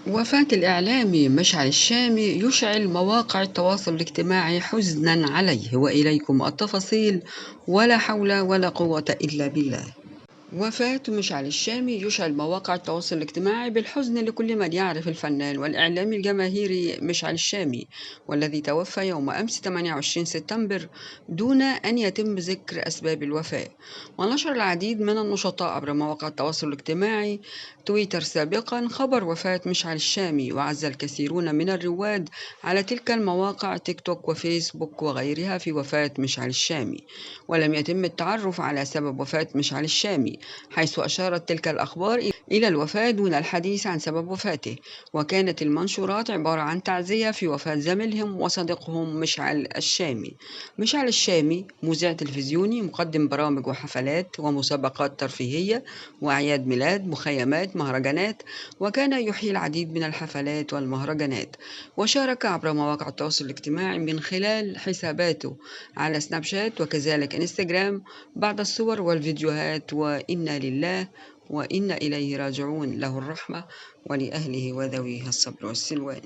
وفاة الإعلامي مشعل الشامي يشعل مواقع التواصل الاجتماعي حزنا عليه، وإليكم التفاصيل. ولا حول ولا قوة إلا بالله. وفاة مشعل الشامي يشعل مواقع التواصل الاجتماعي بالحزن لكل من يعرف الفنان والإعلامي الجماهيري مشعل الشامي، والذي توفى يوم أمس 28 سبتمبر دون أن يتم ذكر أسباب الوفاة. ونشر العديد من النشطاء عبر مواقع التواصل الاجتماعي تويتر سابقا خبر وفاة مشعل الشامي، وعز الكثيرون من الرواد على تلك المواقع تيك توك وفيسبوك وغيرها في وفاة مشعل الشامي. ولم يتم التعرف على سبب وفاة مشعل الشامي، حيث أشارت تلك الأخبار إلى الوفاة دون الحديث عن سبب وفاته. وكانت المنشورات عبارة عن تعزية في وفاة زميلهم وصديقهم مشعل الشامي. مشعل الشامي مذيع تلفزيوني مقدم برامج وحفلات ومسابقات ترفيهية وأعياد ميلاد، مخيمات، مهرجانات، وكان يحيي العديد من الحفلات والمهرجانات. وشارك عبر مواقع التواصل الاجتماعي من خلال حساباته على سناب شات وكذلك انستجرام بعض الصور والفيديوهات. وإنا لله وإنا إليه راجعون، له الرحمة ولأهله وذويه الصبر والسلوان.